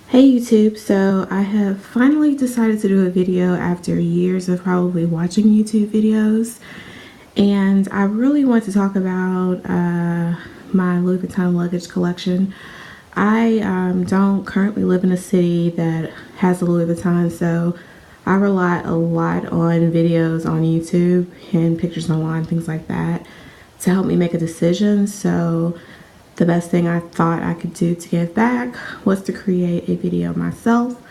Hey YouTube, so I have finally decided to do a video after years of probably watching YouTube videos, and I really want to talk about my Louis Vuitton luggage collection. I don't currently live in a city that has a Louis Vuitton, so I rely a lot on videos on YouTube and pictures online, things like that, to help me make a decision. So the best thing I thought I could do to give back was to create a video myself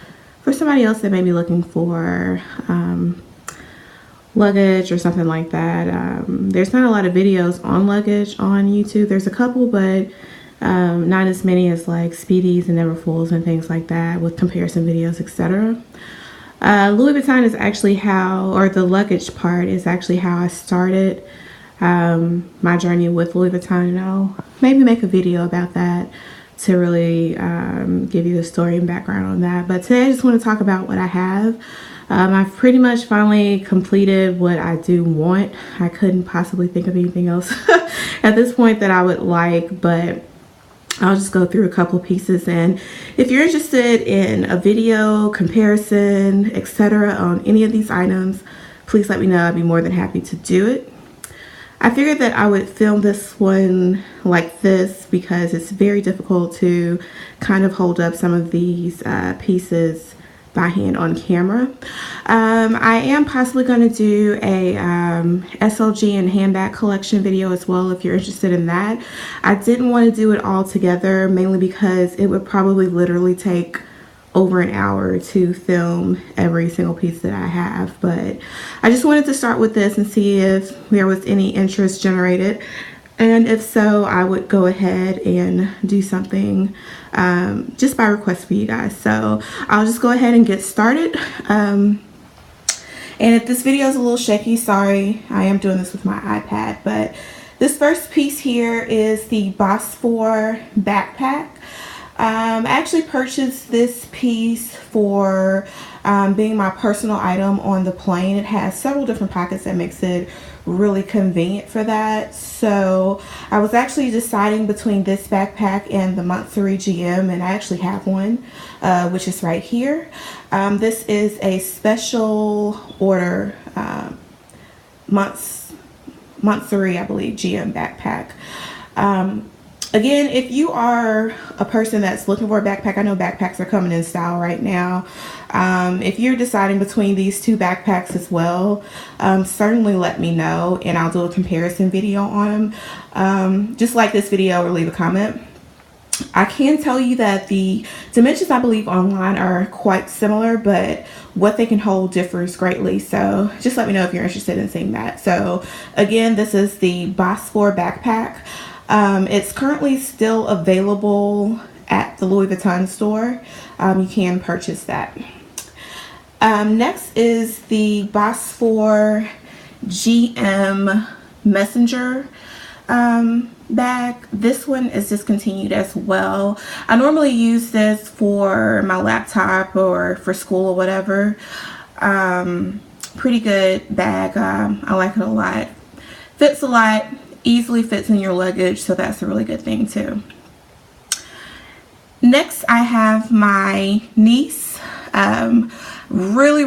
for somebody else that may be looking for luggage or something like that. There's not a lot of videos on luggage on YouTube. There's a couple, but not as many as like Speedies and Neverfulls and things like that with comparison videos, etc. Louis Vuitton is actually how, or the luggage part is actually how I started my journey with Louis Vuitton, and I'll maybe make a video about that to really give you the story and background on that. But today I just want to talk about what I have. I've pretty much finally completed what I do want. I couldn't possibly think of anything else at this point that I would like, but I'll just go through a couple pieces, and if you're interested in a video comparison, etc. on any of these items, please let me know. I'd be more than happy to do it. I figured that I would film this one like this because it's very difficult to kind of hold up some of these pieces by hand on camera. I am possibly going to do a SLG and handbag collection video as well if you're interested in that. I didn't want to do it all together, mainly because it would probably literally take over an hour to film every single piece that I have, but I just wanted to start with this and see if there was any interest generated, and if so, I would go ahead and do something just by request for you guys. So I'll just go ahead and get started. And if this video is a little shaky, sorry, I am doing this with my iPad. But this first piece here is the Boss 4 backpack. I actually purchased this piece for being my personal item on the plane. It has several different pockets that makes it really convenient for that. So I was actually deciding between this backpack and the Month 3 GM, and I actually have one, which is right here. This is a special order Month 3, I believe, GM backpack. Again, if you are a person that's looking for a backpack, I know backpacks are coming in style right now. If you're deciding between these two backpacks as well, certainly let me know and I'll do a comparison video on them. Just like this video, or leave a comment. I can tell you that the dimensions, I believe, online are quite similar, but what they can hold differs greatly. So just let me know if you're interested in seeing that. So again, this is the Boss 4 backpack. It's currently still available at the Louis Vuitton store. You can purchase that. Next is the Boss 4 GM Messenger bag. This one is discontinued as well. I normally use this for my laptop or for school or whatever. Pretty good bag. I like it a lot. Fits a lot. Easily fits in your luggage, so that's a really good thing too. Next, I have my niece. Really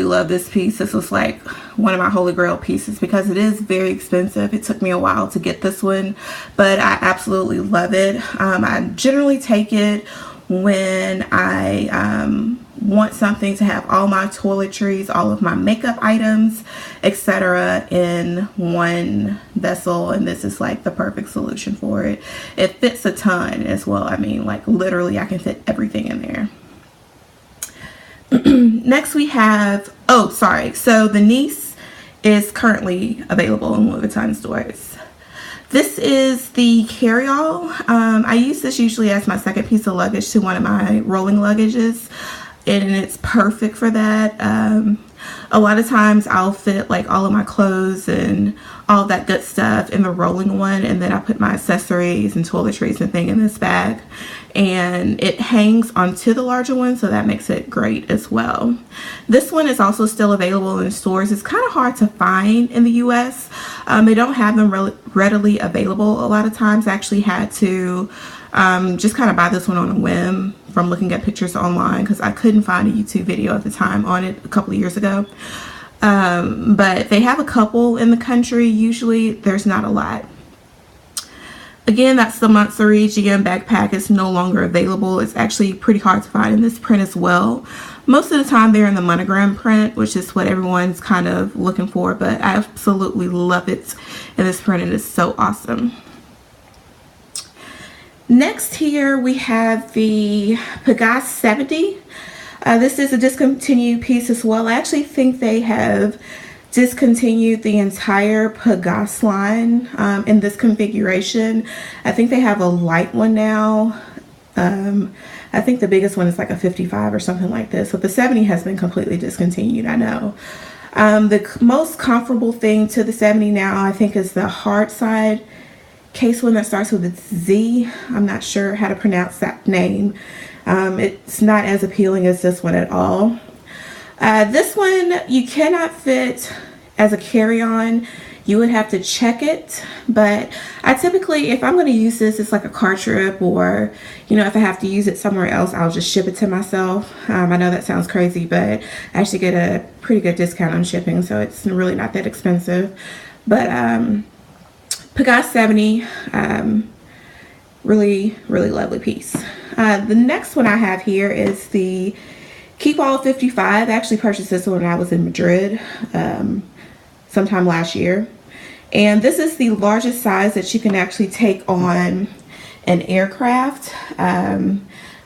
love this piece. This was like one of my holy grail pieces because it is very expensive. It took me a while to get this one, but I absolutely love it. I generally take it when I want something to have all my toiletries, all of my makeup items, etc. in one vessel, and this is like the perfect solution for it. It fits a ton as well. I mean, like literally I can fit everything in there. Next we have, so the niece is currently available in Louis Vuitton stores. This is the carry-all. I use this usually as my second piece of luggage to one of my rolling luggages, and it's perfect for that. A lot of times I'll fit like all of my clothes and all that good stuff in the rolling one, and then I put my accessories and toiletries and thing in this bag, and it hangs onto the larger one, so that makes it great as well. This one is also still available in stores. It's kind of hard to find in the US. They don't have them readily available a lot of times. I actually had to just kind of buy this one on a whim from looking at pictures online because I couldn't find a YouTube video at the time on it a couple of years ago. But they have a couple in the country. Usually there's not a lot. Again, that's the Montsuri GM backpack. It's no longer available. It's actually pretty hard to find in this print as well. Most of the time they're in the monogram print, which is what everyone's kind of looking for, but I absolutely love it in this print. It is so awesome. Next here we have the Pegasus 70. This is a discontinued piece as well. I actually think they have discontinued the entire Pegasus line in this configuration. I think they have a light one now. I think the biggest one is like a 55 or something like this. So the 70 has been completely discontinued, I know. The most comparable thing to the 70 now, I think, is the hard side case one that starts with a Z. I'm not sure how to pronounce that name. It's not as appealing as this one at all. This one you cannot fit as a carry-on. You would have to check it, but I typically, if I'm going to use this, it's like a car trip, or if I have to use it somewhere else, I'll just ship it to myself. I know that sounds crazy, but I actually get a pretty good discount on shipping, so it's really not that expensive. But Pegasus 70, really lovely piece. The next one I have here is the Keep All 55. I actually purchased this one when I was in Madrid sometime last year. And this is the largest size that you can actually take on an aircraft.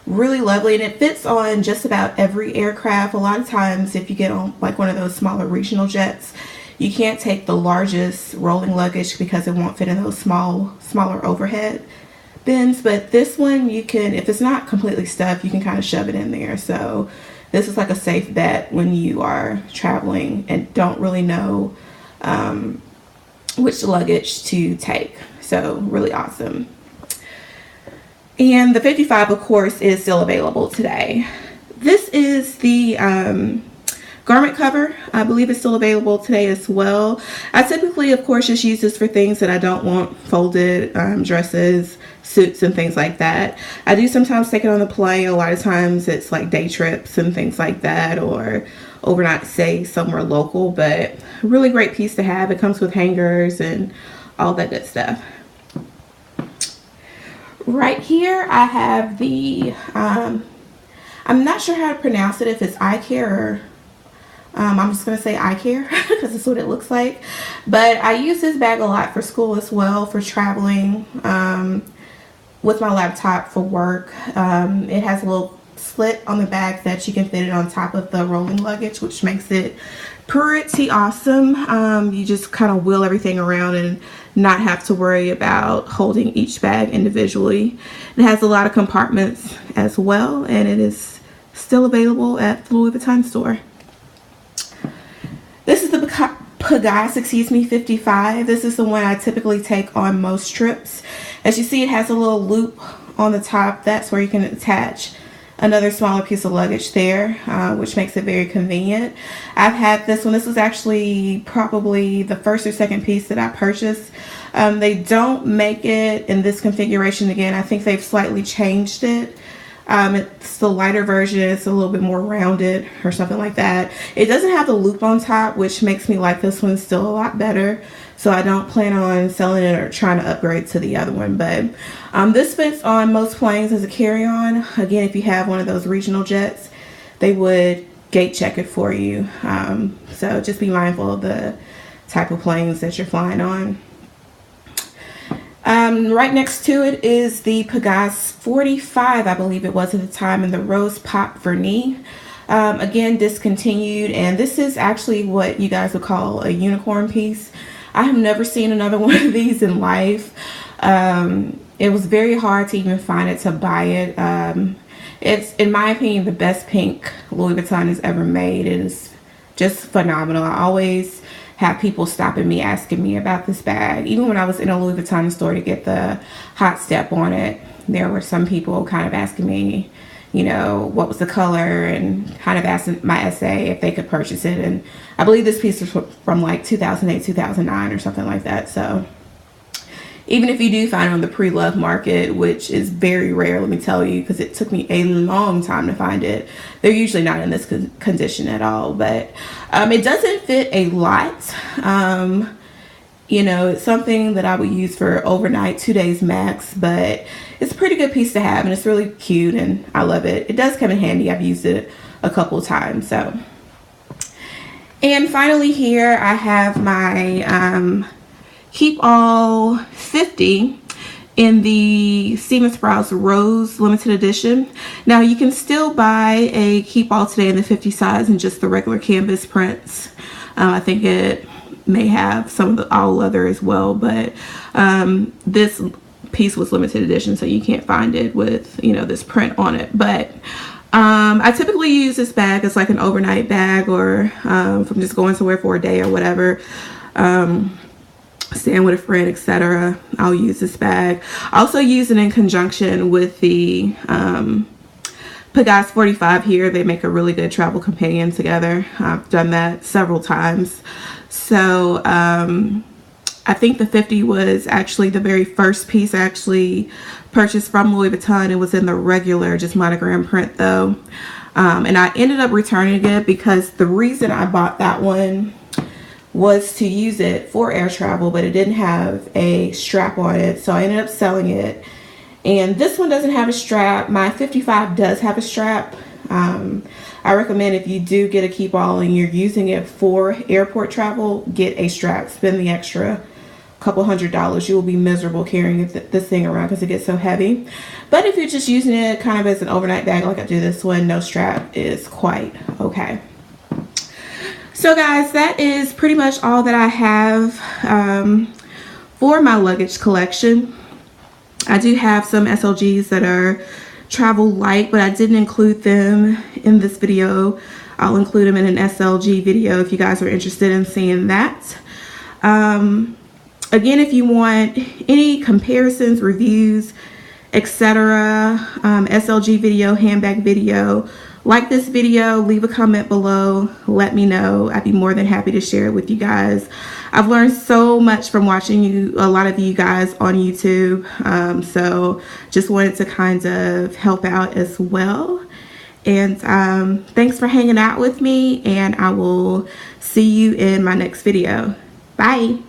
Really lovely, and it fits on just about every aircraft. A lot of times if you get on like one of those smaller regional jets, you can't take the largest rolling luggage because it won't fit in those smaller overhead bins. But this one, you can, if it's not completely stuffed, you can kind of shove it in there. So this is like a safe bet when you are traveling and don't really know which luggage to take. So really awesome. And the 55, of course, is still available today. This is the garment cover. I believe it's still available today as well. I typically, of course, just use this for things that I don't want folded, dresses, suits, and things like that. I do sometimes take it on the plane. A lot of times it's like day trips and things like that, or overnight stay somewhere local. But a really great piece to have. It comes with hangers and all that good stuff. Right here I have the I'm not sure how to pronounce it, if it's eye care or I'm just going to say eye care because that's what it looks like. But I use this bag a lot for school as well, for traveling with my laptop for work. It has a little slit on the back that you can fit it on top of the rolling luggage, which makes it pretty awesome. You just kind of wheel everything around and not have to worry about holding each bag individually. It has a lot of compartments as well, and it is still available at the Louis Vuitton store. This is the Pegasus, 55. This is the one I typically take on most trips. As you see, it has a little loop on the top. That's where you can attach another smaller piece of luggage there, which makes it very convenient. I've had this one. This was actually probably the first or second piece that I purchased. They don't make it in this configuration again. I think they've slightly changed it. It's the lighter version. It's a little bit more rounded or something like that. It doesn't have the loop on top, which makes me like this one still a lot better. So I don't plan on selling it or trying to upgrade to the other one. But this fits on most planes as a carry-on. Again, if you have one of those regional jets, they would gate check it for you. So just be mindful of the type of planes that you're flying on. Right next to it is the Pegasus 45, I believe it was at the time, in the Rose Pop Vernis. Again, discontinued, and this is actually what you guys would call a unicorn piece. I have never seen another one of these in life. It was very hard to even find it, to buy it. It's, in my opinion, the best pink Louis Vuitton has ever made. It is just phenomenal. I always have people stopping me, asking me about this bag. Even when I was in a Louis Vuitton store to get the hot step on it, there were some people kind of asking me, you know, what was the color, and kind of asking my SA if they could purchase it. And I believe this piece was from like 2008, 2009 or something like that. So Even if you do find it on the pre-loved market, which is very rare, let me tell you, because it took me a long time to find it. They're usually not in this condition at all, but it doesn't fit a lot. You know, it's something that I would use for overnight, 2 days max, but it's a pretty good piece to have, and it's really cute, and I love it. It does come in handy. I've used it a couple of times. So, and finally here I have my Keep All 50 in the Steven Sprouse Rose limited edition. Now you can still buy a Keep All today in the 50 size and just the regular canvas prints. I think it may have some of the all leather as well, but this piece was limited edition, so you can't find it with, you know, this print on it. But I typically use this bag as like an overnight bag, or if I'm just going somewhere for a day or whatever, staying with a friend, etc. I'll use this bag. I also use it in conjunction with the Pagaz 45 here. They make a really good travel companion together. I've done that several times. So I think the 50 was actually the very first piece I actually purchased from Louis Vuitton. It was in the regular, just monogram print though. And I ended up returning it because the reason I bought that one was to use it for air travel, but it didn't have a strap on it, so I ended up selling it. And this one doesn't have a strap. My 55 does have a strap. I recommend if you do get a Keep All and you're using it for airport travel, get a strap. Spend the extra couple $100. You will be miserable carrying this thing around because it gets so heavy. But if you're just using it kind of as an overnight bag like I do this one, no strap is quite okay. So guys, that is pretty much all that I have for my luggage collection. I do have some SLGs that are travel light, but I didn't include them in this video. I'll include them in an SLG video if you guys are interested in seeing that. Again, if you want any comparisons, reviews, etc., SLG video, handbag video, like this video, leave a comment below, let me know. I'd be more than happy to share it with you guys. I've learned so much from watching a lot of you guys on YouTube, so just wanted to kind of help out as well. And thanks for hanging out with me, and I will see you in my next video. Bye.